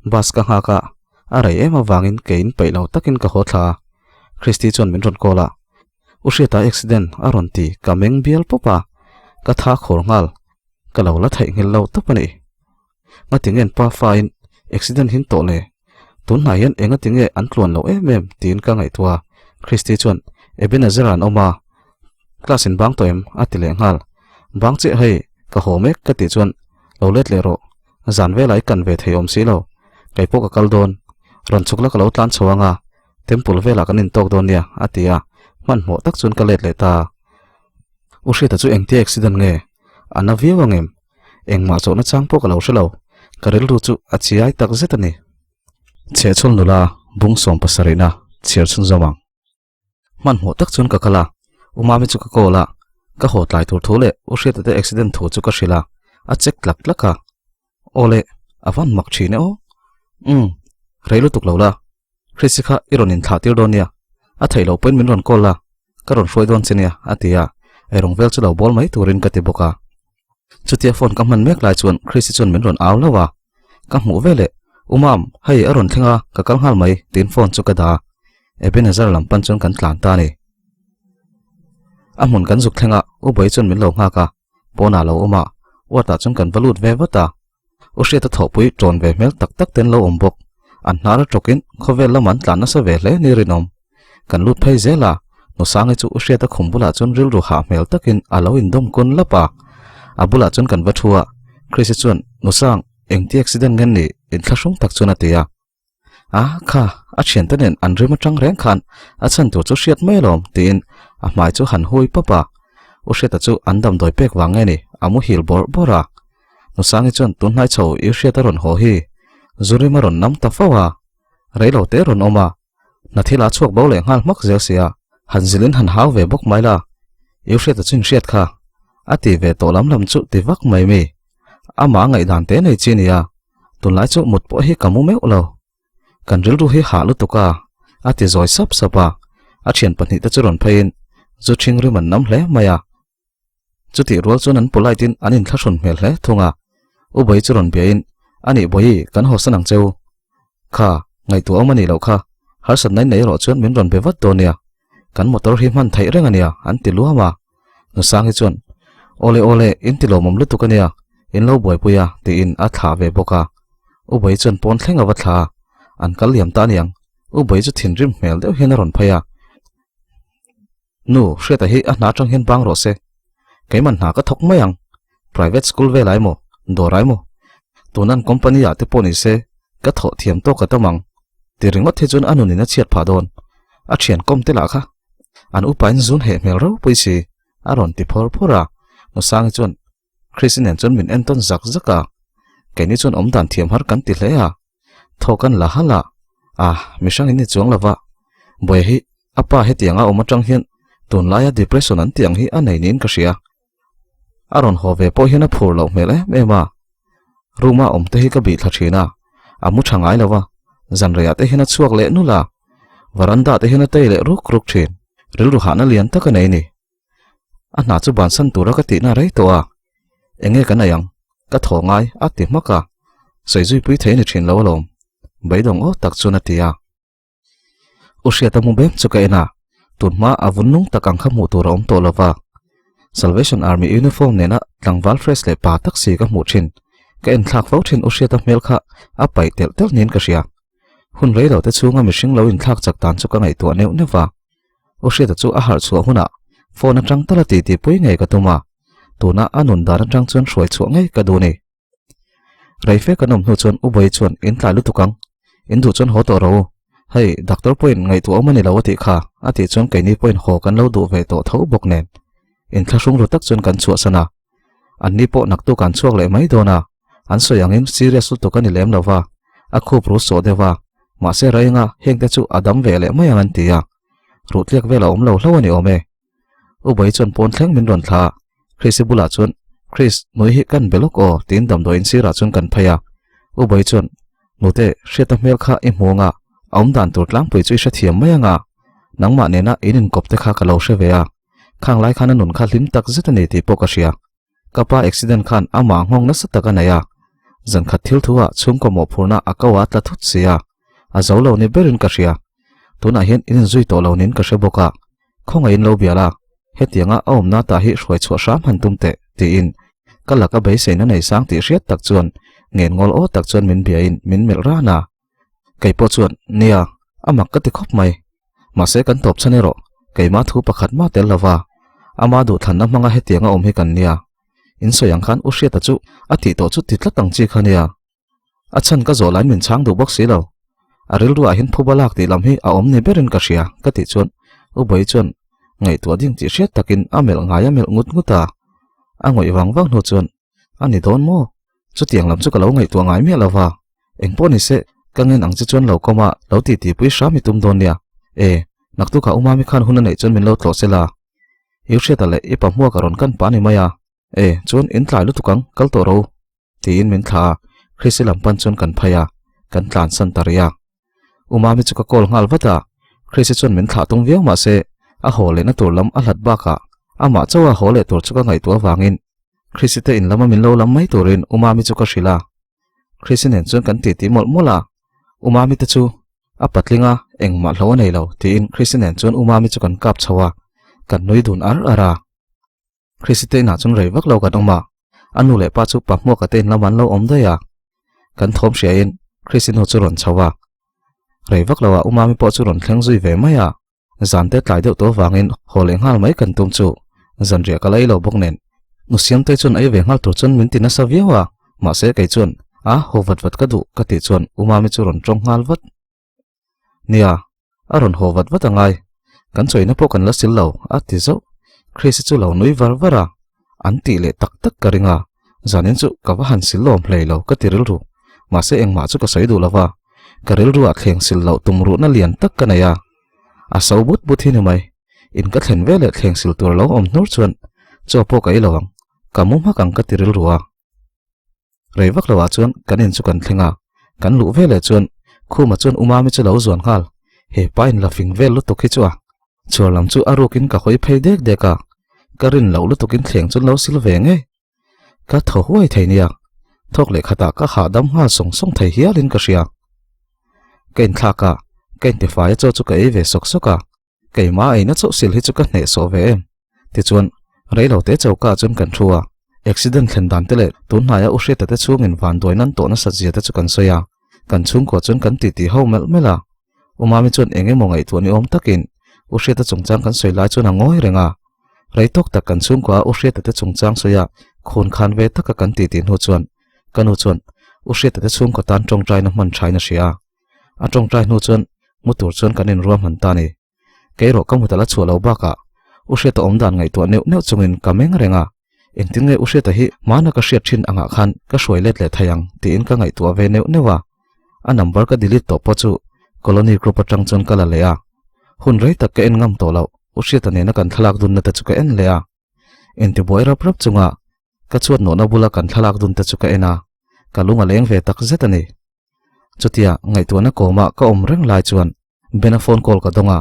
bas ka nga ka aray ema wangin kein peilaw takin ka hotha Christy chon min ron kola usheta accident aron ti kameng bial popa ka tha khor ngal kalaw la thai ngel lo tapani ngatingen pa fine accident hin to le tun na yan enga tinge an tlon lo em tin ka ngai tua Christy chon ebenezeran oma class in bang toem atile ngal bang che hei ka homek ka ti chon lo let le ro zan ve lai kan ve theiom si lo kai po ka kaldon ron chukla ka lo tlan chawanga temple vela kan in tok don nia atia man mo tak chun ka let le ta ushi ta chu engti accident nge ana viewangem engma chona chang po ka lo shelo karel ru chu achiai tak zetani che chul nula bung som pasarina chiar chun zawang man mo tak chun ka kala umami chu ka kola ka hot lai tur thole ushi ta accident thu chu ka shila a check lak laka ole avan mak chine o reilu tuk lo la Chrisika ironin thatir donia a thailo pen min ron kola karon hroi don chenia atia erong vel chu lo bol mai turin ka ti boka chutia phone kam man mek lai chuan Chrisi chun min ron aw lawa ka mu vele umam hei aron thenga ka kal hal mai tin phone chu ka da ebenezer lampan chun kan tlan ta ni amun kan juk thenga u boi chun min lo nga ka pona lo uma wata chun kan valut ve wata ushia ta thopui tron ve mel tak tak ten lo ombok an hnara trokin khovel laman tlana sa ve hle ni rinom kan lut phei zela no sange chu ushia ta khumbula chun ril ru ha mel takin alo in dom kun lapa abula chun kan vathua Chrisi chun no sang engti accident ngen ni in thlasung tak chuna tia a kha a chen tanen an rima tang reng khan a chan tu chu shiat mai lom tin a mai chu han hui papa ushia ta chu andam doi pek wange ni amu hil bor bora no sangi chon tun nai chho iushia ta ron ho hi zuri maron nam ta fawa reilo te ron oma nathila chuak bo le ngal mak zel sia hanzilin han haw ve bok maila iushia ta chin shiat kha ati ve to lam lam chu ti vak mai mi ama ngai dan te nei chinia tun lai chu mut po hi kamu me ulo kan ril ru hi ha lu tuka ati zoi sap sapa a thian pani ta churon phain zu thing ri man nam hle maya chuti rol chun an polai tin anin thashon mel hle thunga u boi churon bein ani boi kan ho sanang cheu kha ngai tu amani lo kha har san nai nei ro chun min ron bewat donia kan motor hi man thai rengania an ti luama no sangi chun ole ole in ti lo mom lu tukania in lo boi puya ti in a tha ve boka u boi chun pon thlenga wa tha an kal liam ta niang u boi chu thin rim mel deuh hen ron phaya nu hriata hi a na tang hen bang ro se keiman na ka thok mayang private school ve lai mo dorai mo tunan company ya te poni se ka tho thiam to ka tamang ti ringot the chun anuni na chiat pha don a thian kom te la kha an upain zun he mel ro puisi aron ti phor phora no sang chun Christian chun min enton zak zaka keni chun omdan thiam har kan ti hle a thokan la hala mi sang ini chuang lawa boi hi apa he tianga omatang hian tun laya depression an tiang hi anei nin ka sia aron hove po hian a phur lo mele mema ruma om te hi ka bi thlachina amu thangai lawa zanreya te hian a chuak le nula varanda te hian a teile ruk ruk thin ril ru hana lian ta ka nei ni a na chu ban san tura ka ti na rei to a enge ka nayang ka thongai a ti maka seizui pui thein thin lo lom beidong o tak chuna tia ushia ta mu bem chu ka ena tunma avunung takang khamu tura om to lova Salvation Army uniform nena tlangwal fresh le pa taksi ka mu thin ka en thak fo thin ushia ta mel kha a pai tel tel nin ka sia hun rei lo te chunga mishing lo in thak chak tan chu ka ngai tu neu newa ushia ta chu a har chu huna phone atang tala ti ti pui ngai ka tuma tuna anun dar atang chun hroi chu ngai ka du ni reife kanom hu chun uboi chun in tla lu tukang in du chun ho to ro hei doctor point ngai tu amani lawati kha ati chun kaini point ho kan lo du ve to tho bok nen in thlasung ru tak chun kan chu sana anni po nak tu kan chuak le mai dona an so yang in serious tu kan lem lawa a khup ru so dewa mà sẽ rơi nga heng te chu adam về lệ mấy anh tia rút liếc về là lâu lâu anh ôm u bấy chuan pon thleng min ron thla Chris bula chuan Chris noi hi kan belok o tin dam doin sira chuan kan phaya u bấy chuan note sheta mel kha e monga aum dan tur tlang pui chui sha thiam mai anga nangma ne na inin kop te kha ka lo she ve a khang lai khan nun kha lim tak zeta nei ti pokashia kapa accident khan ama ngong na sataka naya zan khat thil thuwa chung ko mo phurna akawa tla thut sia a zolo ni berin kashia tuna hian in zui to lo nin ka she boka khonga in lo biala hetianga aum na ta hi hroi chho sam han tumte ti in kalaka bei se na nei sang ti riat tak chuan ngen ngol o tak chuan min bia in min mel rana kai po chuan nia amak ka ti khop mai ma se kan top chanero kai ma thu pakhat ma tel lawa ama du than na manga hetianga om hi kan nia in soyang khan u hriat chu ati to chu titla tang chi khania achan ka zo lain min chang du box si lo aril ru a hin phubalak ti lam hi a om ne berin ka sia ka ti chuan u bai chuan ngai tua ding ti hriat takin amel ngaya mel ngut nguta angoi wang wang no chuan ani don mo chu tiang lam chu ka lo ngai tua ngai me lawa engpo ni se kangen ang chu chuan lo koma lo ti ti pui sha mi tum don nia naktu ka umami khan hun nei chuan min lo tlo sela yu hriat ale ipa hmuwa ka ron kan pa ni maya chuan in tlai lu tukang kal to ro ti in min tha Chrislam pan chuan kan phaya kan tlan san taria umami chu ka kol ngal wata Chris chuan min thla tung viau ma se a hole na tur lam a hlat ba ka ama chawa hole tur chu ka ngai tua wangin Chris te in lama min lo lam mai turin umami chu ka hrila Chris nen chuan kan ti ti mol mola umami te chu a patlinga engma hlo nei lo ti in Chris nen chuan umami chu kan kap chawa kan noi dun ar ara Chris te na chuan rei vak lo ka dongma anu le pa chu pa hmo ka ten laman lo om da ya kan thom sia in Chris no chu ron chawa rei vak lo umami po chu ron thleng zui ve maya zan te tlai deuh to wangin holeng hal mai kan tum chu zan ria ka lai lo bok nen nu siam te chun ai ve ngal tur chun min tina saviawa ma se kai chun a ho vat vat ka du ka ti chun umami chu ron trong ngal vat nia a ron ho vat vat angai kan choi na po kan la sil lo a ti zo Chris chu lo nui var vara an ti le tak tak ka ringa zanin chu ka wa han sil lom play lo ka tiril ru ma se engma chu ka sai du lawa karil ru a thleng sil lo tumru na lian tak ka naya a so but hin mai in ka thlen vele thleng sil tur lo om nur chuan cho po kai lawang kamum ha kang ka tiril ruwa reivak lawa chuan kanin chu kan thlenga kan lu vele chuan khuma chuan umami chu lo zon hal he pain la fing vel lu to khi chuwa cholam chu arukin ka khoi phei dek deka karin lo lu tukin thleng chun lo sil ve nge ka tho huai theinia thok le khata ka ha dam ha song song thei hialin ka ria ken thaka ken te fai chu ka e ve sok soka kei ma ai na chu sil hi chu ka hne so ve em ti chuan reilo te chauka chun kan thua accident thlen dan tele tun haya u hriat te chung in van doinan to na sajia te chu kan soya kan chung ko chun kan ti ti ho mel mela umami chun enge mongai tu ni om takin u hriat te chungchang kan soi lai chun angoi renga reitok tak kan chung ko u hriat te chungchang soya khun khan ve taka kan ti ti nu chuan kanu chuan u hriat te chung ko tan tong trai na man thai na sia a tong trai nu chuan mutur chuan kanin ruam han ta ni keiro kamutala chualo baka u hriat om dan ngai to neu neu chungin kameng renga engtin nge u hriat hi mana ka hriat thin anga khan ka hruai let le thayang ti in ka ngai to ve neu newa a number ka delete to po chu colony group atang chon kala leya hun rei tak ka en ngam to lo u hriat ane na kan thalak dun na ta chu ka en leya enti boy rap rap chunga ka chuat no na bula kan thalak dun ta chu ka ena kalunga leng ve tak zetani chutia ngai to na koma ka om reng lai chuan bena phone call ka donga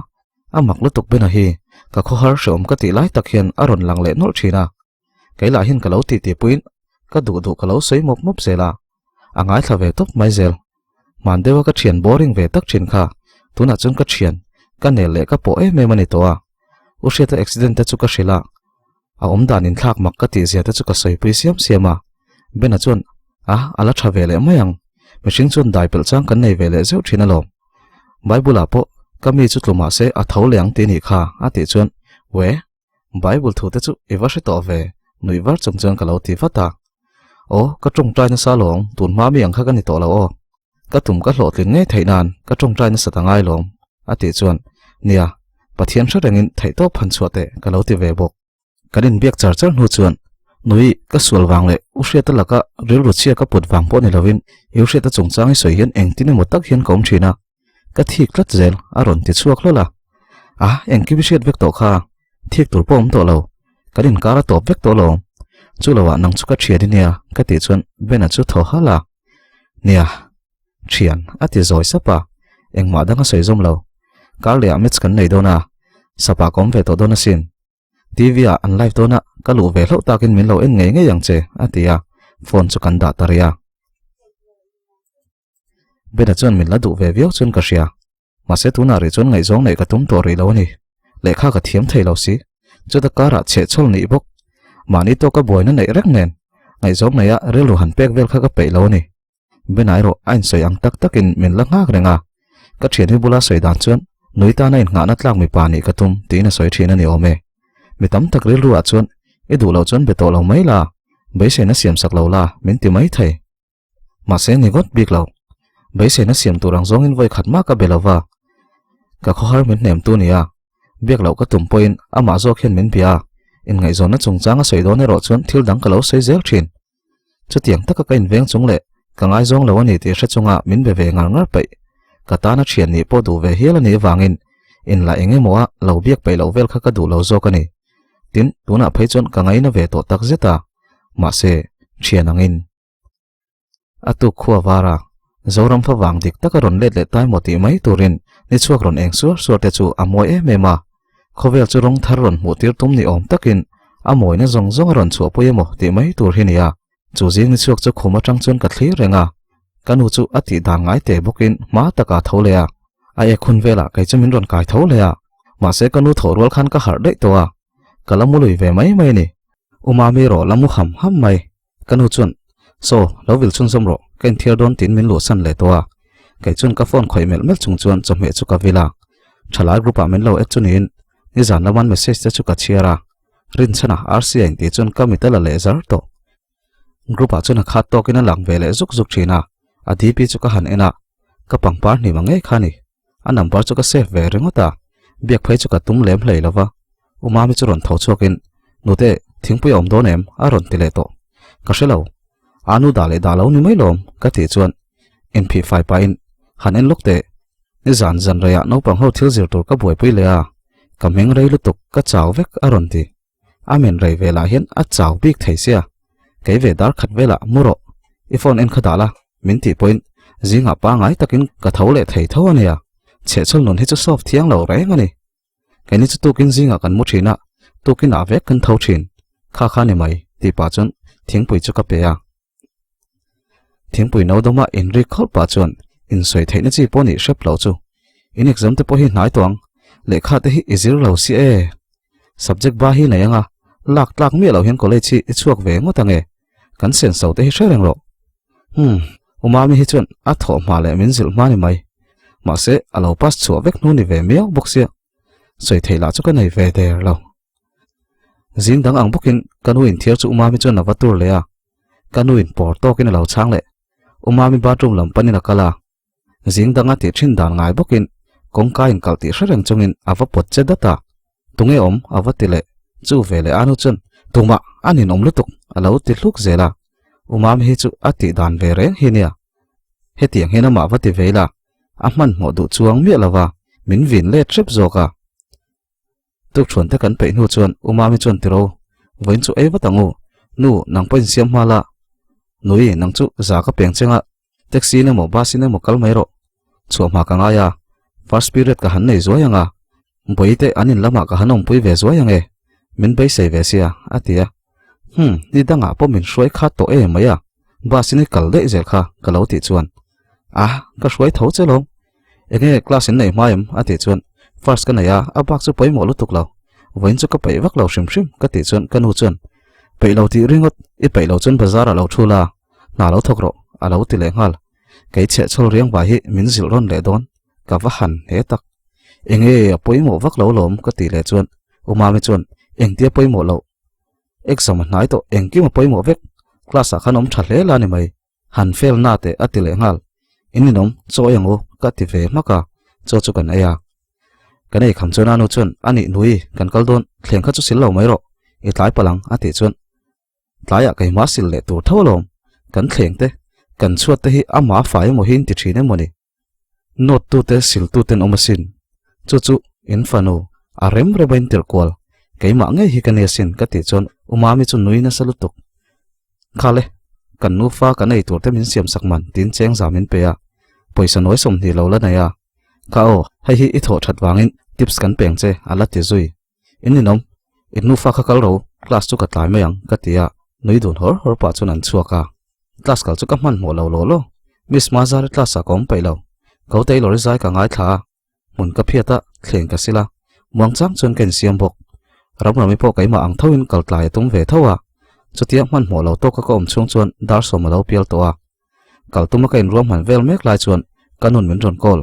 amak lu tuk bena hi ka kho har shom ka ti lai tak hian aron lang le nol thina kaila hin ka lo ti ti puin ka du du ka lo sei mop mop zela angai thla ve top mai zel man dewa ka thian boring ve tak thin kha tuna chun ka thian ka ne le ka po e me mani to a u hriata accident ta chu ka hrila a om dan in thlak mak ka ti zia ta chu ka soi pui siam siama bena chun ala tha ve le mayang machine chun dai pel chang kan nei ve le zeu thina lo bible apo kami chu tluma se a tho leang ti ni kha ati chuan we bible thu te chu ewa se to ve nui war chung chung ka lo ti fata o ka tung trai na sa long tun ma mi ang kha kan ni to lo o ka tum ka hlot lin nge theinan ka tung trai na satangai long ati chuan nia pathian sha rengin thei to phan chuate ka lo ti ve bok kanin biak char char nu chuan nui ka sual wang le u hriat la ka ril ru chia ka put wang po ni lovin yu hriat chung chang i soi hian eng tin mo tak hian kom thina ka thik tlat zel aron ti chuak lola engki bishet vek to kha thik tur pom to lo kadin kara top vek to lo chu lawa nang chu ka thiadi nia ka ti chuan bena chu tho hala nia thian ati zoi sapa engma danga seizom lo kar le amets kan nei dona sapa kom ve to dona sin tv a an live dona ka lu ve hlo takin min lo en nge nge yang che atia phone chu kan da taria bena chuan min la du ve viau chun ka ria ma se tuna ri chuan ngai zong nei ka tum to ri lo ni lekha ka thiam thei lo si chu ta kara che chol ni bok mani to ka boina nei rek nen ngai zong nei a relu han pek vel kha ka pe lo ni benai ro ain soi ang tak takin min la ngak renga ka thian hi bula soi dan chuan noita na in nga na tlak mi pani ka tum ti na soi thina ni ome mi tam tak ril ruwa chuan e du lo chuan be to lo mai la be se na siam sak lo la min ti mai thei ma se ni got bik lo be se na siam turang zong in voi khat ma ka belawa ka khohar min nem tu nia bek lo ka tum poin ama zo khen min bia in ngai zon na chung changa soi do ne ro chuan thil dang ka lo sei zel thin chu tiang tak ka in veng chung le ka ngai zong lo ani ti hra chunga min be ve ngar ngar pai ka ta na thian ni po du ve hial ani wangin in la enge moa lo biak pai lo vel kha ka du lo zo ka ni tin tuna phei chon ka ngai na ve to tak zeta ma se thian angin atu khuwa wara zoram pha wang dik taka ron let le tai moti mai turin ni chuak ron eng sur sur te chu amoi e mema khovel chu rong thar ron mutir tum ni om takin amoi na zong zong ron chu poemo ti mai tur hinia chu jing ni chuak chu khoma tang chun ka thlir renga kanu chu ati dan ngai te bokin ma taka tholea a e khun vela kai chumin ron kai tholea ma se kanu thorwal khan ka har dei towa kalamului ve mai mai ni umami ro lamu ham ham mai kanu chun so lovil chun somro ken thiar don tin min lo san le towa kai chun ka phone khoi mel mel chung chuan chome chu ka vila thala group a men lo e chunin ni zan lawan message te chu ka chiara rin chana rci ti chun ka mitala le zar to group a chuna khat to kina lang vele zuk zuk thina a dp chu ka han ena ka pangpar ni mangai khani a number chu ka save ve rengota biak phai chu ka tum lem hlei lawa umami chu ron tho chuakin nute thingpui om do nem a ron ti le to ka shelo anu dale dalo ni mai lom ka ti chuan mp5 pa in han en lokte ni zan zan raya no pang ho thil zir tur ka boi pui le a ka meng rei lu tuk ka chaw vek a ron ti amen rei vela hian a chaw bik thei sia kei ve dar khat vela muro iphone en khadala min ti point zinga pa ngai takin ka thole thei tho ania che chol non hi chu soft thiang lo reng ani kai ni chu tukin zinga kan mu thina tukin a vek kan tho thin kha kha ni mai ti pa chon thingpui chu ka pe a thingpui no doma in recall pa chon in soi theina chi poni shep lo chu in exam te po hi nai tawng lekha te hi izir lo si e subject ba hi nayanga lak mi lo hian college chi chuak ve ngotange kan sen so te hi shereng ro umami hi chon a tho ma le min zil mani mai ma se alo pas chu vek nu ni ve miao boxia soi theila chu ka nei ve der lo zing dang ang bukin kanu in thiar chu umami chon avatur le a kanu in por to kin lo chang le umami bathroom lam panina kala zing danga ti thin dan ngai bokin kongka in kalti shareng chungin ava pot che data tunge om avatile chu vele anu chon tuma anin om lutuk alo ti hluk zela umami hi chu ati dan ve reng hinia hetiang hena ma vati vela ahman mo du chuang mi lawa min vin le trip zoka tuk chon te kan pe nu chon umami chon tiro voin chu e watangu nu nang pen siam mala nui nang chu za ka peng chenga taxi ne mo bus ne mo kal mai ro choma ka nga ya first period ka han nei zoyanga boite anin lama ka hanom pui ve zoyange min bei sei ve sia atia ni danga po min shoi kha to e maya bus ne kal de zel kha kalo ti chuan ka shoi tho chelong enge class in nei maim ati chuan first ka na ya abak chu poi mo lu tuk lo voin chu ka pei vak lo shim shim ka ti chuan kanu chuan pei lo ti ringot i pei lo chun bazar lo thula na lo thokro alo ti le ngal kei che chol riang ba hi min zil ron le don ka va han he tak enge poi mo vak lo lom ka ti le chuan umami chuan eng tia poi mo lo exam nai to eng ki mo poi mo vek class a khanom thle la ni mai han fail na te ati le ngal ininom choyang o ka ti ve maka cho chu kan aya kanei kham chona nu chun ani nui kan kaldon thleng kha chu sil lo mai ro i tlai palang ati chun tlaya kai ma sil le tur thawlom kan thleng te kan chuat te hi ama fai mo hin ti thine moni not tu te sil tu ten omasin chu infano arem rebain tir kwal keima nge hi kanesin kati chon umami chu nuina salutuk khale kan nu fa kan ei tur te min siam sakman tin cheng zamin pe ya poisa noi som ni lo la na ya ka o hei hi i tho that wangin tips kan peng che ala ti zui ininom in nu fa kha kal ro class chu ka tlai mayang katia noi dun hor pa chun an chuaka class kal chu ka man mo lo miss mazar class a kom pe lo ko te lo rizai ka ngai tha mun ka phiata thleng ka sila muang chang chun ken siam bok ram rami po kai ma ang thawin kal tlai tum ve thawa chutia man mo lo to ka kom chung chuan dar som lo pial to a kal tuma kain rom han vel mek lai chuan kanun min ron kol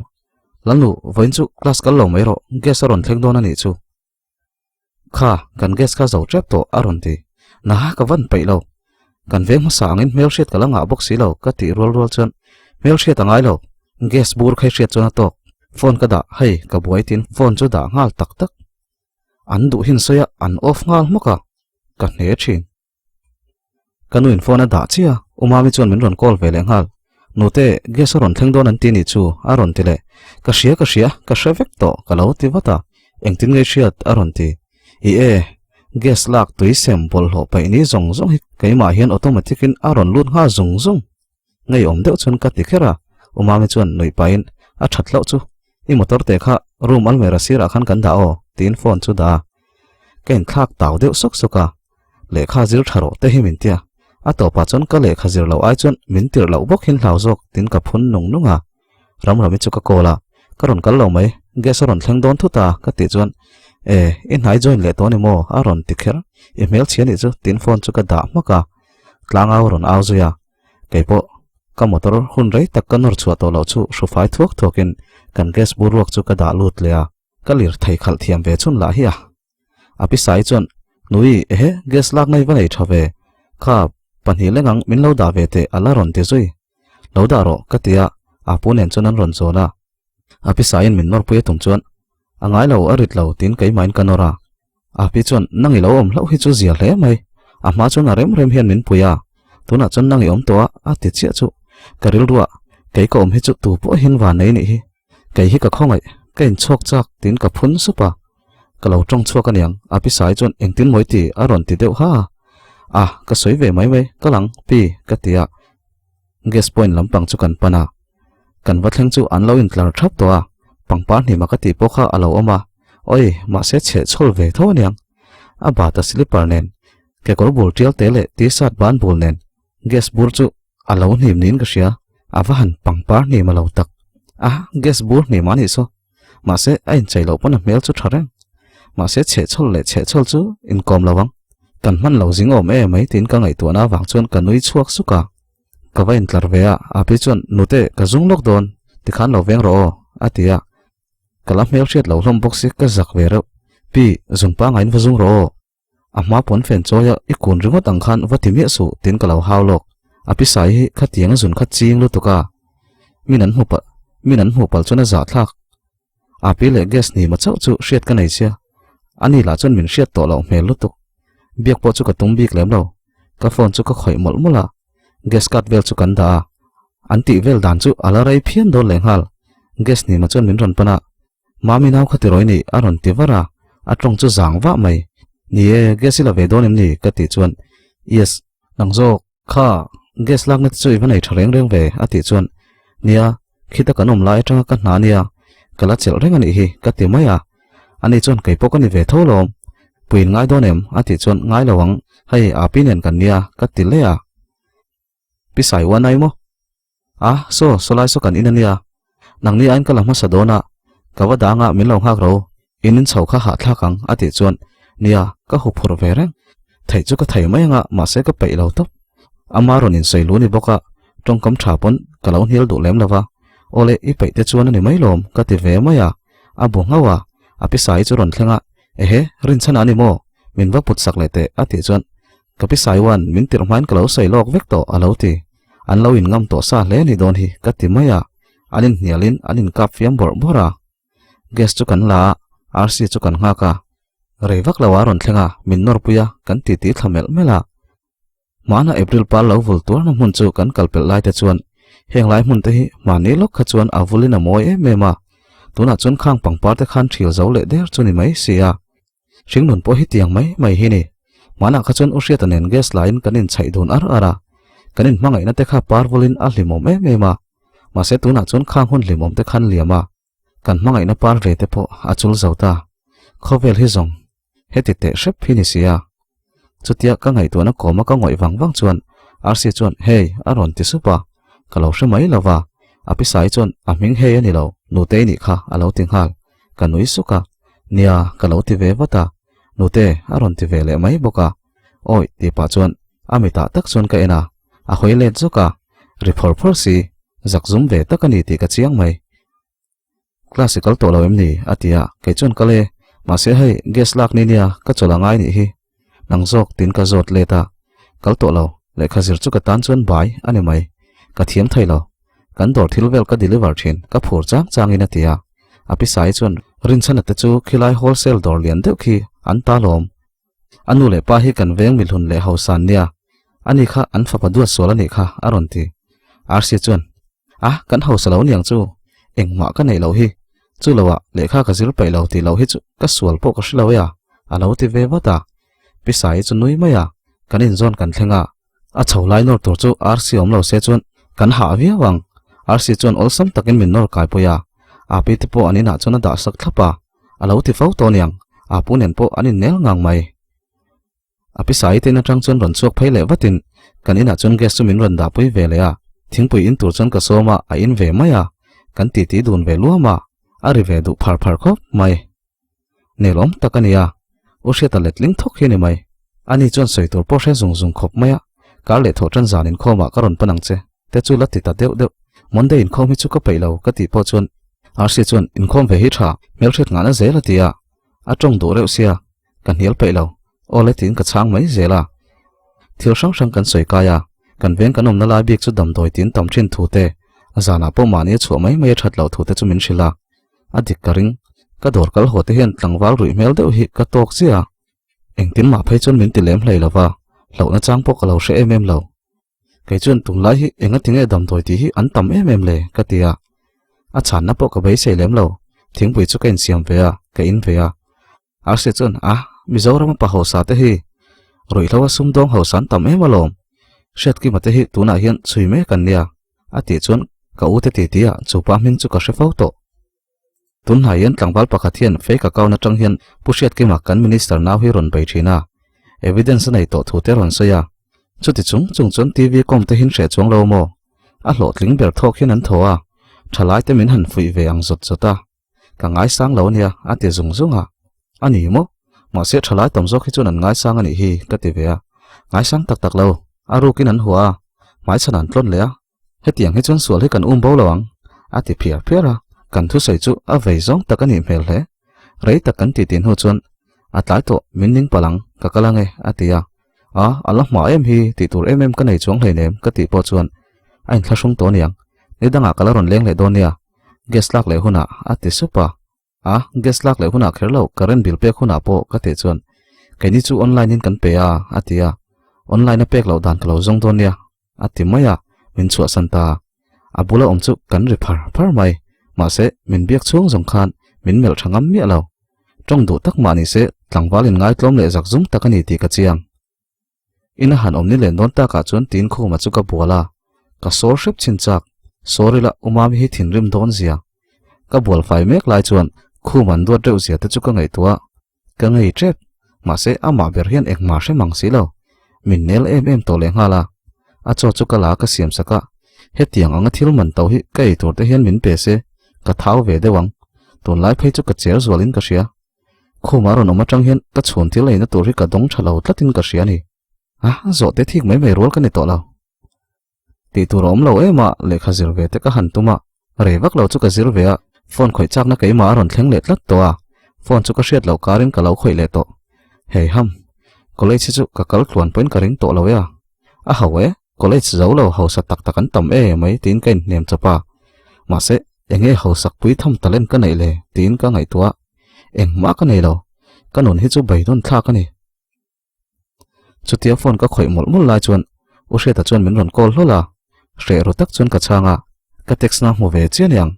lanu voin chu class kal lo mai ro gesaron thleng don ani chu kha kan ges ka zo trap to aron ti na ka van pe lo kan veng ma sangin mail sheet kala nga box si lo ka ti rol chuan mail sheet angai lo gas bur khai sheet chona to phone ka da hei ka buai tin phone chu da ngal tak an du hin soya an off ngal moka ka hne thin kanuin phone da chia umami chon min ron call ve leng hal nute gas ron thleng don an ti ni chu aron ti le ka sia ka shavek to ka lo ti wata engtin ngai sheet aron ti gas lak tui sample ho pai ni zong hi keima hian automatic in aron lut nga zong ngai om deuh chun ka ti khera umami chuan noi pain a thatlo chu I motor te kha room almera sira khan kan da o tin phone chu da ken khak taw deuh sok soka lekha zir tharo te himin tia a to pa chon ka lekha zir lo ai chon min tir lo bok hin hlau jok tin ka phun nunga ram chu ka kola karon kal lo mai gesaron thleng don thu ta ka ti chuan in hai join le to ni mo aron tikher email chiani chu tin phone chu ka da maka tlanga ron auzuya keipo ka motor hun rei tak kanor chua to lo chu sufai thokin kan gas burwak chu ka da lut lea kalir thai khal thiam ve chun la hi api sai chon nui gas lak nai vanei thave kha panhi lengang min lo da ve te ala ron te zui lo da ro katia apunen chunan ron zona api sain min nor puye tum chuan angai lo arit lo tin kai main kanora api chon nangi lo om lo hi chu zia hle mai ama chon arem hian min puya tuna chon nangi om to a ti chia chu karil ruwa kai ko om hi chu tu po hin wa nei ni hi kai hi ka khongai kain chok chak tin ka phun supa kalo tong chua ka niang api sai chon engtin moi ti aron ti deuh ha ka soi ve mai kalang pi ka tia gas point lampang chu kan pana kan wathleng chu an lo in tlar thap to pangpa ni ma ka ti po kha alo oma oi ma se che chol ve tho niang ba ta slipper nen ke kor bul tial tele ti sat ban bul nen gas bur chu alo nim nin ka sia awahan pangpa ni ma lo tak gas bur ni mani so ma se ain chai lo pon mel chu thareng ma se che chol chu in kom lawang kan man lo jing om mai tin ka ngai to na wang chon ka nui chuak suka ka vain tlar ve api chon nute ka zung lok don ti khan lo veng ro atia kala mel shet lo hlom box ka zak ve ro pi zung pa ngain vazung ro ama pon fen choya ikun ringot ang khan watimi su tin ka lo hawlok api sai khatiang zun khat ching lu tuka minan hu pal chona za thlak api le gas ni ma chau chu shet ka nei sia ani la chon min shet to lo mel lu tuk biak po chu ka tum bik lem lo ka phone chu ka khoi mol mula gas kat vel chu kan da anti vel dan chu alarai phian do leng hal gas ni ma chon min ron pana mami naw khatiroi ni aron tivara atong chu zangwa mai ni gas ila ve don ni ka ti chuan yes nangzo kha gas lak na chu ibanai thareng reng ve ati chuan nia khita kanom lai atanga ka hna nia kala chel reng ani hi ka ti maya ani chon kai pok ani ve tholom puin ngai donem ati chon ngai lawang hai apinen kan nia ka ti le pi sai wa nai mo so solai so kan inania nang ni an kala ma sadona kawa danga min lo hak ro inin chau kha ha thlakang ati chon nia ka hu phur ve reng thai chu ka thai mai nga ma se ka pei lo top amaron in sei lu ni boka tong kam tha pon kalo hil du lem lawa ole I pei te chuan ani mai lom ka ti ve maya abu ngawa api sai chu ron thlenga rin chan ani mo min wa put sak lete ati chuan kapi sai wan min tir man kalo sei lok vek to alo ti an lo in ngam to sa le ni don hi ka ti maya anin hialin anin kap fiam bora gas chu kan la rc chu kan nga ka reivak lawa ron thlenga min nor puya kan ti thamel mela mana april pal lo vul tur na mun chu kan kalpel lai te chuan heng lai mun te hi mani lok kha chuan avulin a moi mema tuna chun khang pangpar te khan thil zo le der chuni mai sia ring nun po hi tiang mai hi ni mana kha chun usia tanen gas line kanin chai dun ara kanin mangai na te kha parvolin a hlimom mema ma se tuna chun khang hun hlimom te khan liama kan mangai na par ve te po achul zauta khovel hi zong heti te shep hi ni sia chutia ka ngai tu na koma ka ngoi wang chuan arsi chuan hey aron ti supa kalau shemai lawa api sai chuan aming he ani lo nu te ni kha alo ting hal kanui suka nia kalau ti ve wata nu te aron ti ve le mai boka oi ti pa chuan amita tak chuan ka ena a hoile chuka refor si zakzum ve takani ti ka chiang mai classical to lo emni atia ke chuan kale ma se hai gas lak ni nia ka chola ngai ni hi nang jok tin ka zot leta kal to lo le khazir chu ka tan chuan bai ani mai ka thiam thailo kan dor thilvel ka deliver thin ka phur chang ina tia api sai chuan rin chana te chu khilai wholesale dor lian deuh khi an ta lom anu le pa hi kan veng mil hun le hausan nia ani kha an fa padu sola ni kha aron ti arsi chuan kan hausalo niang chu engma ka nei lo hi chu lawa le kha ka zir pai lo ti lo hi chu ka sual po ka shlo ya alo ti ve wata pi sai chu nui maya kanin zon kan thlenga a chholai nor tur chu arsi om lo se chuan kan ha via wang arsi chuan olsam takin min nor kai poya api te po anina chuna da sak thlapa alo ti fo to niang apunen po anin nel ngang mai api sai te na tang chuan ron chuak phei le watin kanina chun gas chu min ron da pui ve le a thingpui in tur chuan ka soma a in ve maya kan ti dun ve luama ari ve du phar khop mai nelom takania usheta letling thok hi ni mai ani chuan soitur po hre zung khop maya kar le tho tran zanin khoma karon panang che te chu lati ta deu monday in khom hi chu ka peilo ka ti po chuan arsi chuan in khom ve hi tha mel thet ngana zela tia atong do reu sia kan hial peilo ole tin ka chang mai zela thil sang kan soi kaya kan veng kanom na la bik chu dam doi tin tam thin thu te azana po mani chu mai that lo thu te chu min shila adik karing ka dor kal hote hian tlangwal rui mel deuh hi ka tok sia engtin ma phei chun min ti lem hlei lawa lo na chang po ka lo she em lo kai chun tung lai hi enga tinge dam doi ti hi an tam em le ka tia a chan na po ka bei sei lem lo thing pui chu ken siam ve a ka in ve a se chun mizoram pa ho sa te hi roi lawa sum dong ho san tam em alom shet ki mate hi tuna hian chui me kan nia ati chun ka u te ti tia chu pa ming chu ka she fo to tun hayan tlangwal pakhathian fake account na tang hian pushiat ki ma kan minister naw hi ron bai thina evidence nei to thu te ron soya chuti chung chun tv kom te hin hre chuang lo mo a hlot ling ber thok hin an thoa thalai te min han fui ve ang zot zota ka ngai sang lo nia ati zunga ani mo ma se thalai tom zo khi chun an ngai sang ani hi ka ti ve a ngai sang tak lo aru kin an huwa mai chanan tlon le a hetiang hi chun sual hi kan bo lawang ati phiar kan thu sei chu a vei zong takani mel he rei takan ti tin hu chuan atlai to minning palang ka kalange atia Allah ma em hi ti tur em ka nei chuang hlei nem ka ti po chuan ain thlasung to niang ni danga kalaron leng le donia gas lak le huna ati supa gas lak le huna kherlo current bill pe khuna po ka te chuan kaini chu online in kan pe a atia online a pek lo dan kalo zong donia ati maya min chu santa abula omchu kan ri phar mai ma se min biak chung zong khan min mel thangam mi alo trong du tak mani se tlangwalin ngai tlom le zak zum takani ti ka chiang ina han omni len don ta ka chun tin khu ma chu ka bola ka sor shep chin chak sorila umami hi thin rim don zia ka bol fai mek lai chuan khu man do reu zia te chu ka ngai tua ka ngai trep ma se ama ber hian ek ma she mang si lo min nel em to le ngala a cho chu ka la ka siam saka hetiang anga thil man to hi kai tur te hian min pe se ka thau ve dewang ton lai phei chu ka cher zwalin ka sia khumaron oma tang hian ka chhun thil leina tur hi ka dong thalo tlatin ka sia ni zo te thik mai rol ka ni to lo ti tur om lo ema lekha zir ve te ka han tuma rewak lo chu ka zir ve a phone khoi chak na kai ma ron thleng le tlat to a phone chu ka hriat lo karin ka lo khoi le to hei ham college chu ka kal tluan point ka ring to lo ya a hawe college zo lo hausa tak an tam mai tin kain nem chapa ma se enge hausak pui thom talen ka nei le tin ka ngai tua engma ka nei lo kanon hi chu bai don thla ka ni chutia phone ka khoi mol lai chuan u hre ta chuan min ron call hlola re ro tak chun ka changa ka text na mo ve chen yang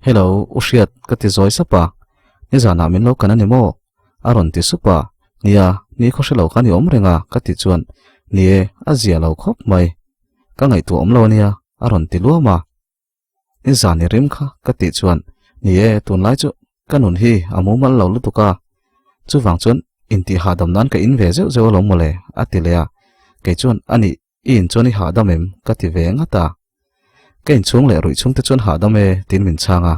hello ushiat ka ti zoi sapa ni zana min lo kana ni mo aron ti supa nia ni khoshelo khani omrenga ka ti chuan ni e azia lo khop mai ka ngai tu omlo nia aron ti luama ni zani rim kha ka ti chuan ni e tun lai chu kanun hi amu mal lo lutuka chu wang chuan inti hadam nan ka in ve zeu zeu lo mole atilea ke chuan ani in chuan hi hadamem ka ti ve nga ta kein chung le rui chung te chuan hadame tin min changa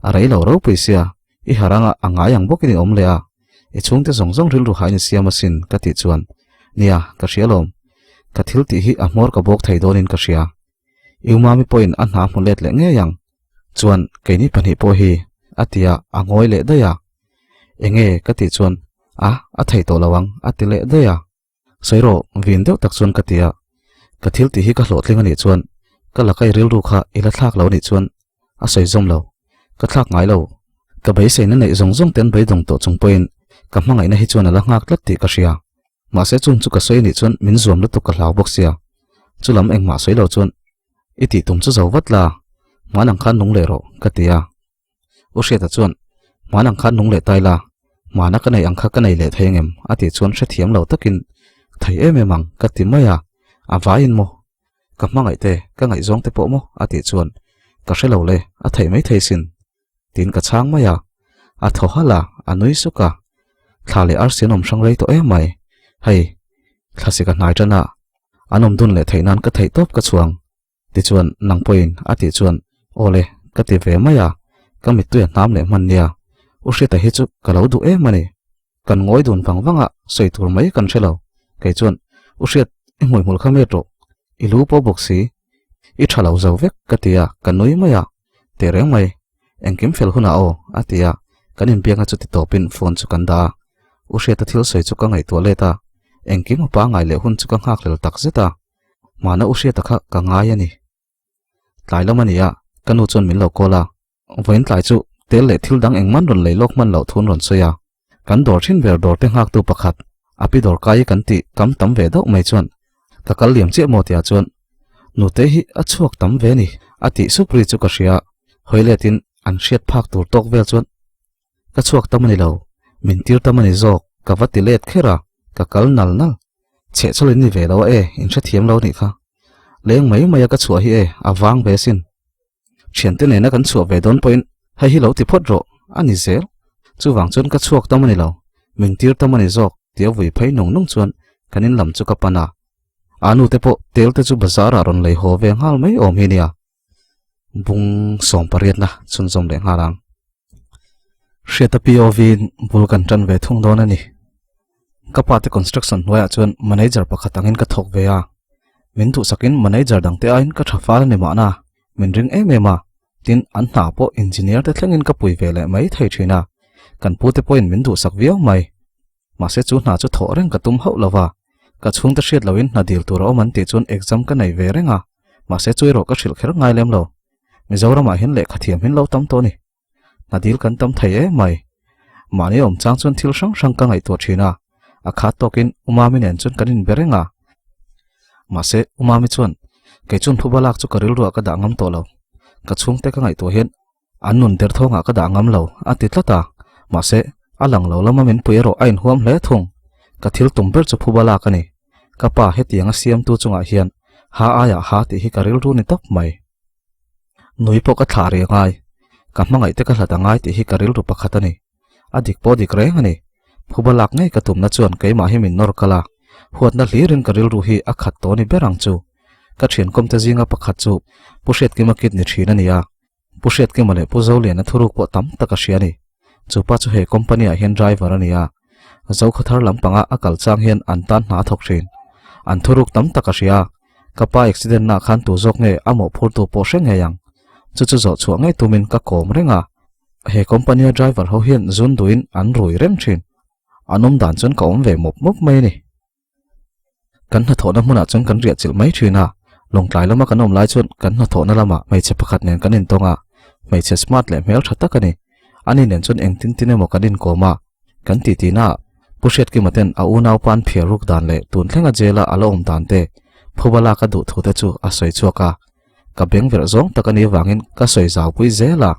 a rei lo ro puisia I haranga anga yang bokini omlea e chung te zong zong ril ru hain siama sin ka ti chuan nia ka hrialom ka thil ti hi a mor ka bok thei donin ka hria iumami point an hna mulet le nge yang chuan keini pani po hi atia angoi le daya enge ka ti chuan a thei to lawang atile daya soiro vin deuh tak chuan ka tia ka thil ti hi ka hlotling ani chuan ka lakai ril ru kha ila thlak lo ni chuan a soi zom lo ka thlak ngai lo ka bei se na nei zong zong ten bei dong to chung point ka hmangai na hi chuan ala ngak tlat ti ka hria ma se chung chu ka soi ni chuan min zuam lu tu ka hlau bok sia chulam eng ma soi lo chuan iti tum chu zo watla manang khan nung le ro ka tia u hria ta chuan manang khan nung le taila mana ka nei angkha ka nei le thengem ati chuan hre thiam lo takin thai em emang ka ti maya a vain mo ka hmangai te ka ngai zong te po mo ati chuan ka hre lo le a thai mai thei sin tin ka chang maya a tho hala anui suka thale ar sinom sang rei to e mai hei thlasika nai tana anom dun le theinan ka thei top ka chuang ti chuan nang point ati chuan ole ka ti ve maya ka mi tu nam le man nia u hre ta hi chu ka lo du e mani kan ngoi dun wangwanga soi tur mai kan thelo ke chuan u hriat engoi mul khame to ilu po boxi I thalo zo vek ka tia kan noi maya te reng mai engkim fel huna o atia kanin pianga chu ti topin phone chu kan da u hre ta thil soi chu ka ngai to le ta engkim pa ngai le hun chu ka ngak lel tak zeta mana u hre ta kha ka ngai ani tlailamania kanu chon min lo kola voin tlai chu tel le thil dang engman ron leilok man lo thun ron soya kan dor thin ver dor te ngak tu pakhat api dor kai kan ti kam tam ve do mai chuan ka kal liam che mo tia chuan nu te hi a chuak tam ve ni ati supri chu ka hria hoile tin an hriat phak tur tok vel chuan ka chuak tamani lo min tir tamani zok ka vati let khera ka kal nal nal che cholin ni ve lo e in hra thiam lo ni kha leng mai maya ka chua hi e awang ve sin thiante ne na kan chua ve don point hai hi lo ti phot ro ani zel chu wang chun ka chuak tamani lo min tir tamani zok tia vui phai nong nong chuan kanin lam chu ka pana anu te po tel te chu bazara ron lei ho ve ngal mai om hi nia bung som pariat na chun zom le ngarang hriata POV bulkan tan ve thung don ani kapate construction hoya chuan manager pakhatangin ka thok ve a min tu sakin manager dang te ain ka thafal ni ma na min ring em ema tin an hna po engineer te thlengin ka pui ve le mai thei thina kan pu te point min du sak viau mai ma se chu hna chu tho reng ka tum ho lawa ka chung ta hriat lawin na dil tur o man ti chun exam ka nei ve renga ma se chui ro ka thil kher ngai lem lo Mizoram a hin le khathiam hin lo tam to ni na dil kan tam thei e mai mani om chang chun thil sang sang ka ngai to thina a khat tokin umami nen chun kanin berenga ma se umami chun ke chun phubalak chu karil ro ka da ngam to lo ka chung te ka ngai to hen annun der thonga ka da ngam lo ati tlata ma se alang lo lama min puero ain huam hle thung ka thil tumber chu phubalak ani ka pa hetianga siam tu chunga hian ha aya ha ti hi karil ru ni tak mai nui po ka thari ngai ka hmangai te ka hlata ngai ti hi karil ru pakhatani adik po dik reng ani phubalak ngai ka tumna chuan keima hi min nor kala huat na hlirin karil ru hi a khat to ni berang chu ka thin kom te zinga pakhat chu pushet ki makit ni thina nia pushet ki male puzo le na thuruk po tam taka hriani chu pa chu he company a hian driver ania zo khathar lampanga akal chang hian an tan hna thok rin an thuruk tam taka hria kapa accident na khan tu zok nge amo phur tu po hreng yang chu chu zo chuang ngai tumin ka kom renga he company driver ho hian zun duin an rui rem thin anom dan chun ka om ve mop mop mai ni kan na thona hmuna chung kan ria chil mai thina longtlai lama kan om lai chun kan na thona lama mai che pakhat nen kan in tonga mai che smart le mel thata kani ani nen chun eng tin tin emo kadin koma kan ti ti na pushet ki maten a unau pan phia ruk dan le tun thlenga jela alo om dan te phubala ka du thu te chu a soi chuaka ka beng ver zong takani wangin ka soi zaw pui zela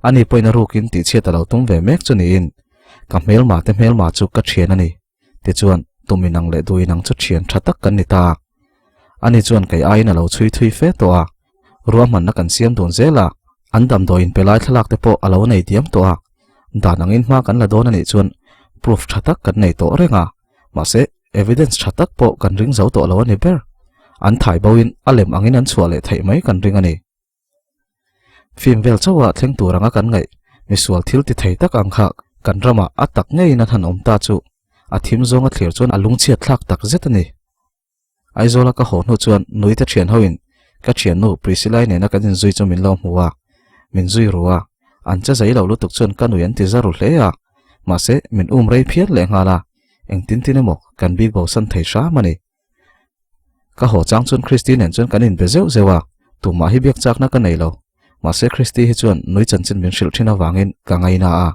ani poina rukin ti che talo tum ve mek chu ni in ka mel ma te mel ma chu ka thian ani ti chuan tuminang le duinang chu thian thatak kan ni ta ani chuan kai ai na lo chui thui fe to a ruam man na kan siam don zela andam do in pelai thalak te po alo nei tiam to a danang in ma kan la don ani chuan proof thatak kan nei to renga ma se evidence thatak po kan ring zo to lo ani ber an thai bawin alem angin an chhuale thei mai kan ring ani phim vel chawa thleng turanga kan ngai misual thil ti thei tak ang kha kan rama atak ngei na than om ta chu a thim zonga thlir chuan alung chiat thlak tak zet ani aizola ka ho nu chuan nui ta thian hoin ka thian nu priscilla ne na kan in zui chu min lo hmuwa min zui ruwa an cha zai lo lutuk chuan ka nuyan ti zaru hle a ma se min rei phiat le ngala eng tin tin emo kan big bo san thei sha mani ka ho chang chun christian chuan kan in bezeu zewa tu ma hi biak chak na ka nei lo ma se christi hi chuan nui chan chin min shil thina wangin ka ngai na a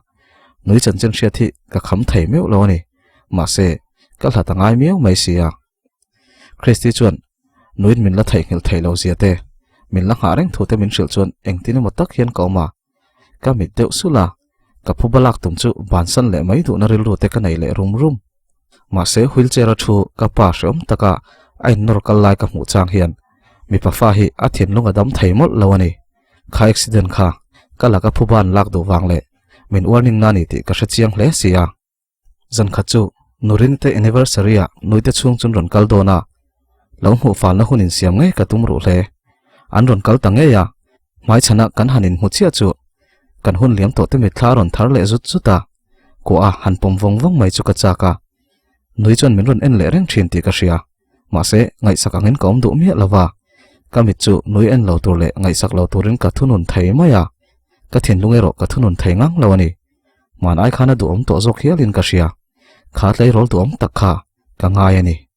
nui chan chin hria thi ka kham thei meu lo ani ma se ka hla tangai meu mai sia christi chuan nuin min la thei ngil thei lo zia te min la nga reng thu te min shil chuan eng tin emo tak hian ka ma ka mit deuh sula ka phubalak tum chu ban san le mai du na ril ru te ka nei le rum rum ma se wheelchair a thu ka pa shom taka ai nor kal lai ka mu chang hian mi pa fa hi a thin lunga dam thei mol lo ani kha accident kha kala ka phuban lak do wang le min warning na ni ti ka chiang hle sia zan kha chu nurin te anniversary a noite chung chun ron kal do na lo mu fal na hunin siam ngai ka tum ru hle an ron kal tange ya mai chana kan hanin mu chia chu kan hun liam to te mi thla ron thar le zut chuta ko a han pom vong vong mai chu ka cha ka nui chon min ron en le reng thin ti ka sia ma se ngai sakangin kom du mi lawa ka mi chu nui en lo tur le ngai sak lo turin ka thunun thei maya ka thin lungero ka thunun thei ngang lo ani man ai khana du om to zok hialin ka sia kha tlei rol tu om tak kha ka ngai ani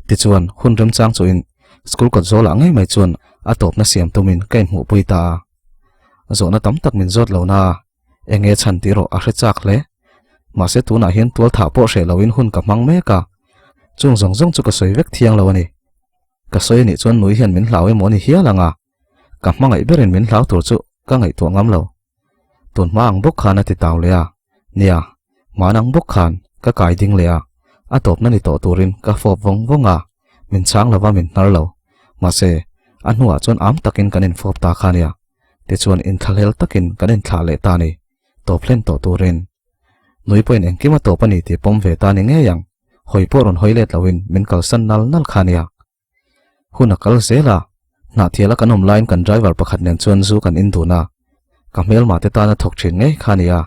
ti chuan hun rem chang chu in school ko zola ngai mai chuan a top na siam tumin kai mu pui ta zo na tam tak min zot lo na enge chan ti ro a hre chak le ma se tu na hian tual tha po hre lo in hun ka mang me ka chung zong zong chu ka soi vek thiang lo ani ka soi ni chuan nui hian min hlau emoni hialanga ka mangai berin min hlau tur chu ka ngai tu ngam lo tun ma ang bok khana ti taw le a nia manang bok khan ka kai ding le a top na ni to turin ka fop vong vonga min chang lawa min nar lo ma se anhuwa chuan am takin kanin fop ta khania ti chuan in thalhel takin kanin thla le ta ni top len to turin nui poin engkima to pani ti pom ve ta ni nge yang hoi poron hoilet lawin min kal san nal nal khania huna kal zela na thiala kanom line kan driver pakhat nen chuan zu kan in duna ka mel ma te ta na thok thin nge khania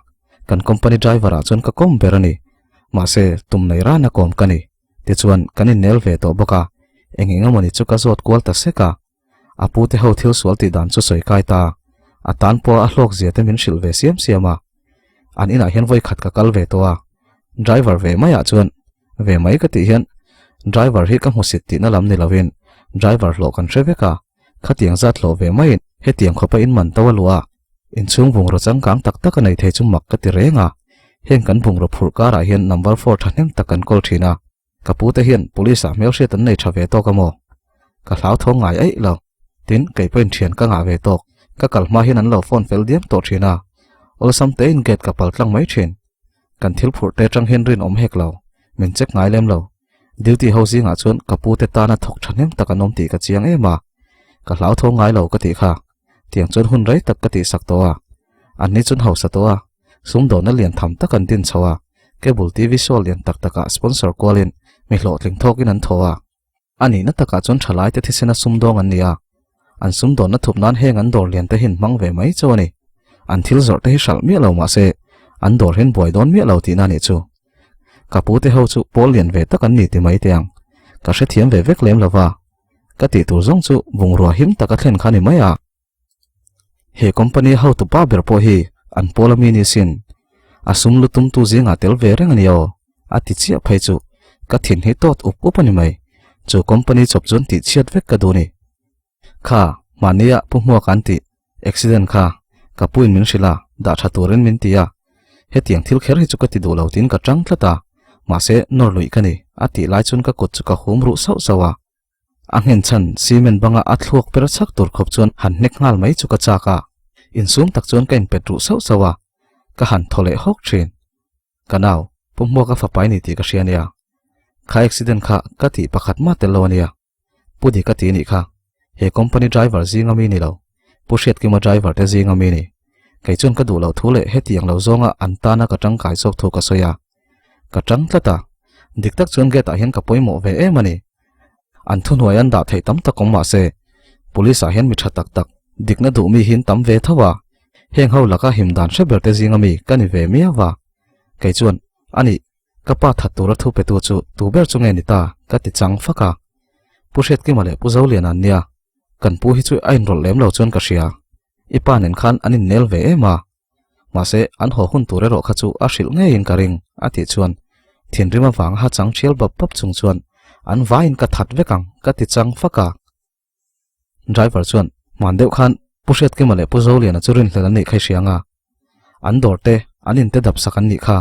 kan company driver a chuan ka kom berani ma se tum nei ra na kom kani ti chuan kanin nel ve to boka enginga moni chu ka zot kwal ta seka apu te ho thil sual ti dan chu soi kai ta atan po a hlok zia te min shil ve siam siama an ina hian voi khat ka kal ve to a driver ve maya chuan ve mai ka ti hian driver hi ka musit ti na lam ni lovin driver lo kan rebeka khatiang zat lo ve mai he tiang khopa in man tawalwa in chung bung ro chang kang tak tak nei the chumak ka ti renga hen kan bung ro phur kara hian number 4 thanem takan kol thina kapu te hian police a mel hriat an nei tha ve to ka mo ka hlau thong ngai ai lo tin kai point thian ka nga ve tok ka kalma hian an lo phone fel diam to thina ol sam te in get ka pal tlang mai thin kan thil phur te tang hen rin om hek lo min chek ngai lem lo duty housing a chuan kapu te ta na thok thanem takanom ti ka chiang ema ka hlau thong ngai lo ka ti kha tiang chuan hun rei tak ka ti sak to a an ni chun house to a sum do na lian tham takan tin chawa cable tv show lian tak taka sponsor kolin mi hlo tling thokin an thowa ani na taka chon thalai te thisena sum dong an nia an sum do na thup nan heng an dor lian te hin mang ve mai chawani an thil zor te hi shal mi lo ma se an dor hen boy don mi lo ti na ni chu kapu te ho chu pol lian ve takan ni ti mai teang ka hre thiam ve vek lem lawa ka ti tur zong chu bung ruwa him taka thlen khani maya he company how to pa ber po hi an polami ni sin asum lutum tu zinga tel ve reng anio ati chia phai chu ka thin hi tot up ani mai chu company chop chon ti chiat vek ka doni kha mania pu mo kan ti accident kha ka puin min shila da tha turen min tia he tiang thil kher hi chu ka ti do lo tin ka tang thlata ma se nor lui kani ati lai chun ka kut chu ka hum ru sau sawa angin chan cement banga athlok per chak tur khop chuan han nek ngal mai chu ka chaka insum tak chuan kain petru sau sawa ka han thole hok thin kanaw pummo ka fapai ni ti ka hriania kha accident kha kati pakhat ma telonia pudi kati ni kha he company driver zinga mi ni lo pushet ki ma driver te zinga mi ni kai chun ka du lo thule he tiang lo zonga antana ka tang kai sok thu ka soya ka tang tlata diktak chun ge ta hian ka poimo ve e mani an thun hoyan da thei tam takong ma se police a hian mi tha tak tak dikna du mi hin tam ve thawa heng ho laka himdan shebel te zinga mi kani ve mi awa kai chuan ani kapa thatura thu pe tu chu tu ber chu nge ni ta ka ti chang faka pushet ki male pu zo lian an nia kan pu hi chu ain rol lem lo chon ka sia ipan en khan anin nel ve ema ma se an ho hun ture ro kha chu a hril nge in karing ati chuan thin rima wang ha chang chial bap pap chung chuan an vain ka that vekang ka ti chang faka driver chuan mandeu khan pushet ki male pu zo lian a churin hlan ni khai sianga an dorte anin te dap sakan ni kha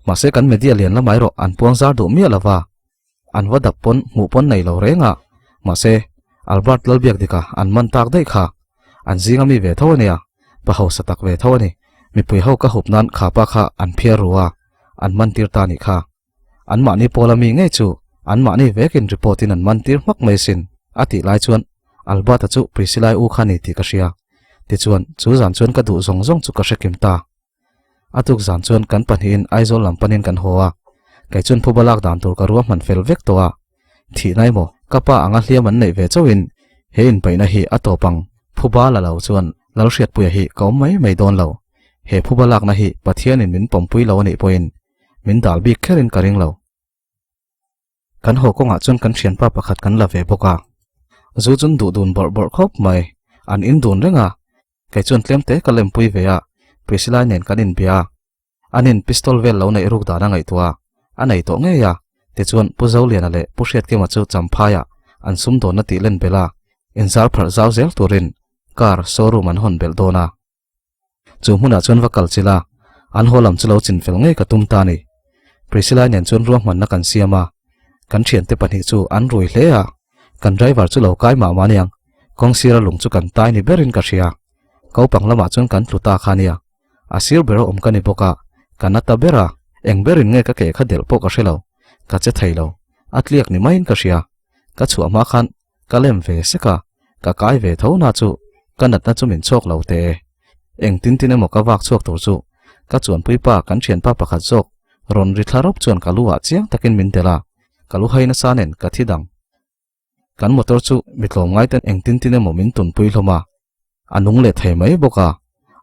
ma se kan media lian la mai ro an puang zar du mi alawa an wadap pon mu pon nei lo renga ma se albert lalbiak dika an man tak dei kha an zinga mi ve thawania pa ho satak ve thawani mi pui ho ka hupnan kha pa kha an phia ruwa an man tir ta ni kha an ma ni polami nge chu an ma ni vekin report in an man tir mak mai sin ati lai chuan albert chu prisilai u khani ti ka sia ti chuan chu zan chuan ka du zong zong chu ka shekim ta atuk zan chuan kan panhin aizol lampanin kan hoa kai chun phubalak dan tur ka ruwa man fel vek towa thi nai mo kapa anga hliam an nei ve chawin he in paina hi atopang phuba la lo chuan lalhriat puya hi kaum mai don lo he phubalak na hi pathian in min pompui lo ni poin min dal bik kherin karing lo kan ho ko nga chun kan thian pa pakhat kan la ve boka zu chun du dun bor khop mai an in dun renga kai chun tlem te kalem pui ve a prisila nen kanin bia anin pistol vel lo nei ruk da na ngai tua anei to nge ya te chuan puzo lian ale pushet ke ma chu champhaya an sum do na ti len bela inzar phar zau zel turin car showroom an hon bel dona chu huna chuan vakal chila an holam chulo chin fel nge ka tum ta ni prisila nen chuan ruam man na kan siama kan thian te pani chu an rui hle a kan driver chu lo kai ma maniang kong sira lung chu kan tai ni berin ka ria kau panglama chuan kan tluta khania asir bero om kani boka kanata bera engberin nge ka ke kha del po ka hrelo ka che thailo atliak ni main ka ria ka chu ama khan kalem ve seka ka kai ve thona chu kanat na chu min chok lo te eng tin tin emo ka wak chok tur chu ka chuan puipa kan thian pa pakhat chok ron ri thlarop chuan kaluwa chiang takin min tela kalu haina sanen ka thidang kan motor chu mitlom ngai ten eng tin tin emo min tun pui hloma anung le thei mai boka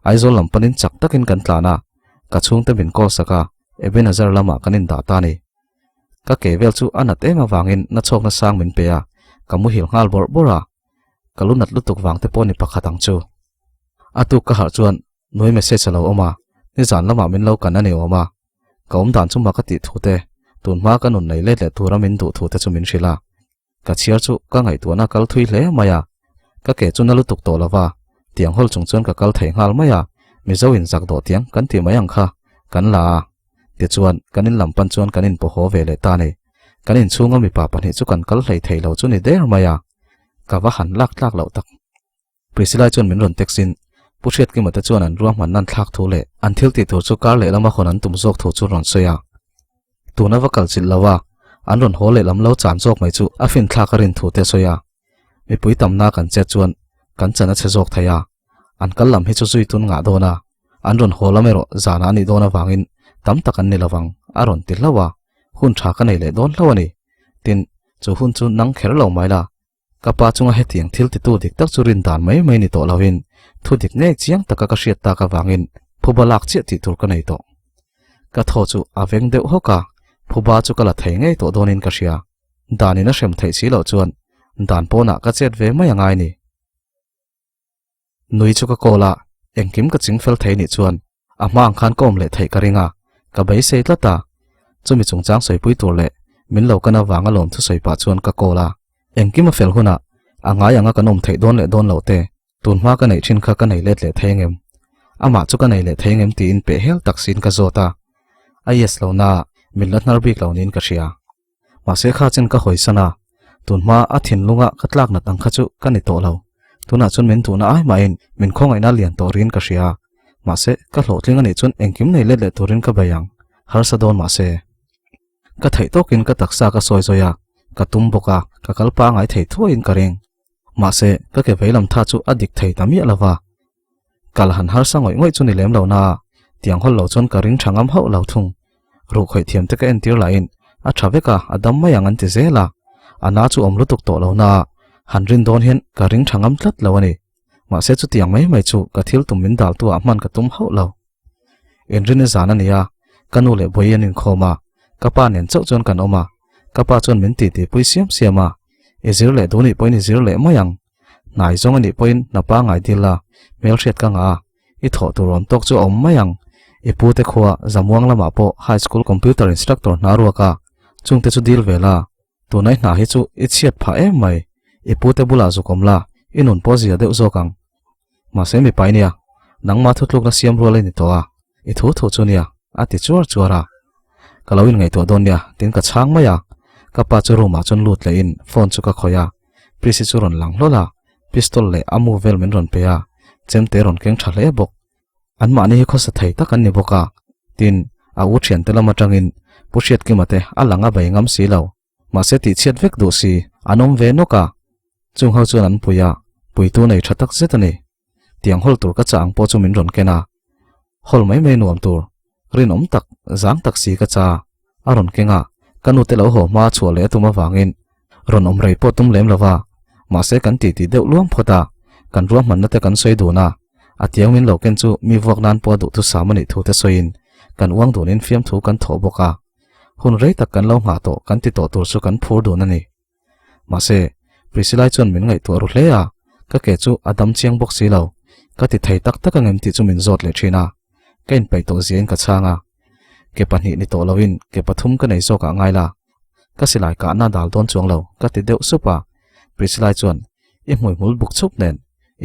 aizol lampanin chak takin kan tlana ka chung te min kol saka eben azar lama kanin da ta ni ka kevel chu anat ema wangin na chok na sang min peya kamu hil ngal bor bora kalunat lutuk wang te poni pakhatang chu atu ka har chuan noi message lo oma ni zan lama min lo kan ani oma kaum dan chu makati thute tun ma kanun nei le le turamin du thu te chu min shila ka chiar chu ka ngai tu na kal thui hle maya ka ke chu na lutuk to lawa tiang hol chung chuan ka kal thei ngal maya mi zo in zak do tiang kan ti mayang kha kan la ti chuan kanin lampan chuan kanin po ho ve le ta ni kanin chunga mi pa pani chu kan kal hlei thei lo chu ni der maya ka wa han lak lo tak prisila chuan min ron texin pushet ki mata chuan an ruam man nan thlak thu le an thil ti tur chu kar le lama khon an tum zok thu chu ron soya tuna wakal chil lawa an ron ho le lam lo chan zok mai chu a fin thlakarin thu te soya mi pui tamna kan che chuan kan chana che zok thaya an kal lam hi chu zui tun nga dona an ron ho lamero zana ni dona wangin tam takan ni lawang aron ti lawa hun tha ka nei le don lawani tin chu hun chu nang kher lo mai la kapa chunga he tiang thil ti tu dik tak churin dan mai ni to lawin thu dik nek chiang taka ka hriat ta ka wangin phubalak che ti tur ka nei to ka tho chu aveng deuh hoka phuba chu kala thei ngei to donin ka ria danina shem thei chi lo chuan dan pona ka chet ve mai angai ni nui chu ka kola engkim ka chingfel thei ni chuan a mang khan kom le thei ka ringa ka bei sei tlata chumi chungchang soipui tur le min lo kana wanga lom thu soipa chuan ka kola engkim a fel huna anga yanga kanom thei don le don lo te tun ma ka nei thin kha ka nei let le thengem ama chu ka nei le thengem ti in pe hel taksin ka zota ayes lo na min latnar bik lo nin ka ria ma se kha chen ka hoisana tun ma a thin lunga katlak na tang khachu kan ni to lo tuna chun min tuna ai ma in min khong ai na lian to rin ka ria ma se ka hlotling ani chun engkim nei le le turin ka bayang har sa don ma se ka thei to kin ka taksa ka soi zoya ka tum boka ka kalpa ngai thei thuin ka reng ma se ka ke veilam tha chu adik thei tami alawa kal han har sangoi ngoi chu ni lem lo na tiang hol lo chon ka ring thangam ho lo thung ru khoi thiam te ka en tir lain a thaveka adam mayang an ti zela ana chu omlu tuk to lo na hanrin don hen ka ring thangam tlat lo ani ma se chu tiang mai chu ka thil tum min dal tu a man ka tum ho lo enrin zana nia kanu le boyen in khoma kapa nen chau chon kan oma kapa chon min ti ti pui siam siama e zir le doni point e zir le mayang nai zong ani point na pa ngai dilla mel shet ka nga I tho tu ron tok chu om mayang e pu te khwa zamuang lama po high school computer instructor naruaka chungte chu deal vela tu nai na hi chu I chiat pha em mai e pu te bula zu komla inun pozia de uzokang ma se mi painia nangma thutluk na siam role ni to a I thu thu chunia ati chuar chuara kalawin ngai to donia tin ka chang maya ka pa chu roma chon lut le in phone chu ka khoya prisi chu ron lang lola pistol le amu vel men ron pe a chem te ron keng thale bok an ma ni kho sa thei ta kan ni boka tin a u thian te lama tangin pushiat ki mate alanga bai ngam si lo ma se ti chiat vek do si anom ve no ka chung ho chuan an puya puitu nei thatak zetani tiang hol tur ka chang po chu min ron kena hol mai me nuam tur rin om tak zang tak si ka cha aron kenga kanu te lo ho ma chuale tuma wangin ron om rei po tum lem lawa ma se kan ti ti deuh luam phota kan ruam man na te kan soi du na atiang min lo ken chu mi vok nan po du tu samani thu te soin kan uang du nin fiam thu kan tho boka hun rei tak kan lo nga to kan ti to tur chu kan phur du na ni ma se prisilai chon min ngai to ru hle a ka ke chu adam chiang bok si lo ka ti thei tak tak angem ti chu min zot le thina ken pai to zien ka changa ke pani ni to lowin ke pathum ka nei zo ka ngai la ka silai ka na dal don chuang lo ka ti deuh supa prisilai chon I moi mul buk chup nen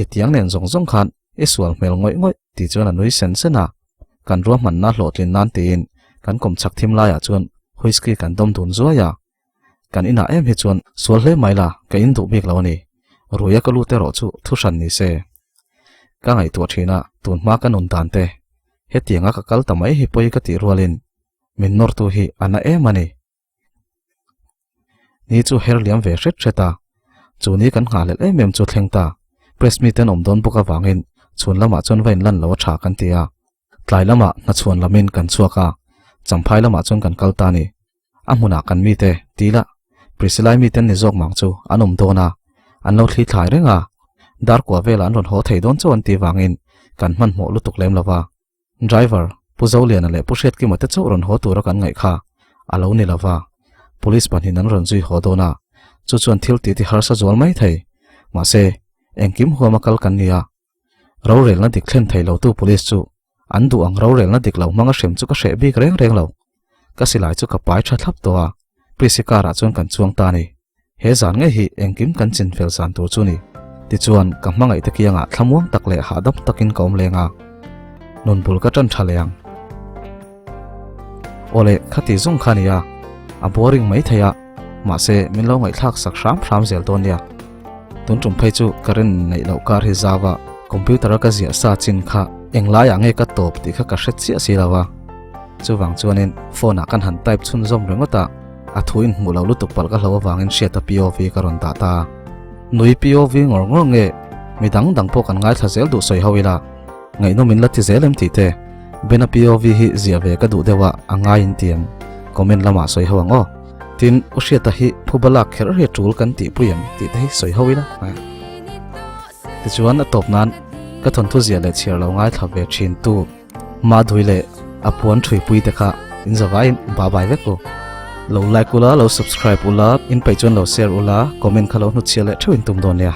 I tiang nen zong zong khan I sual mel ngoi ngoi ti chuan anui sen sena kan ruam man na hlotlin nan tin kan kom chak thim la ya chuan huiski kan dom dun zo ya kan ina em hi chuan sual hle mai la ka in du bik lo ni ruya ka lu te ro chu thu san ni se ka ngai tu thina tun ma kan un dan te he tianga ka kal tamai hi poi ka ti rualin min nor tu hi ana em ani ni chu her liam ve ret reta chuni kan nga le mem chu thlengta press meet an om don buka wangin chun lama chon vain lan lo tha kan tia tlai lama na chun lamin kan chuaka champhai lama chon kan kalta ni amuna kan mi te tila prisilai mi ten ni jok mang chu anom dona anlo thli thlai renga dar kwa vela an ron ho thei don chon ti wangin kan man mo lutuk lem lawa driver puzolian le pushet ki mate chu ron ho tur kan ngai kha alo ni lawa police panin an ron zui ho dona chu chuan thil ti ti har sa zol mai thei ma se engkim huama kal kan nia ro rel na dik thlen thei lo tu police chu an du ang ro rel na dik lo manga shem chu ka hre bik reng reng lo ka silai chu ka pai tha thlap to a prisikara chuan kan chuang ta ni he zan nge hi engkim kan chin fel san tur chu ni ti chuan ka hmangai te kianga thlamuang tak le ha dap takin kaum lenga non bul ka tan thaleang ole khati zong khania a boring mai theya ma se min lo ngai thak sak shram zel ton ya tun tum phai chu karen nei lo kar hi zawa computer ka zia sa chin kha engla ya nge ka top ti kha ka hret chi asi lawa chuwang chuanin phone a kan han type chun zom rengota a thuin mulo lutuk pal ka hlo wangin sheta POV ka ron ta ta nui POV ngor ngor nge midang dang po kan ngai thazel du soi hawila ngai no min la ti zelem ti te bena POV hi zia ve ka du dewa anga in tiam comment lama soi hawango tin usheta hi phubala kher he tul kan ti puyam ti dei soi hawila ti chuan a top nan ka thon thu zia le chiar lo ngai thabe thin tu ma dhuile apon thui pui te kha in zawain ba bai ve ko lo like ula lo subscribe ula in page on lo share ula comment khalo nu chiale thwin tum don ya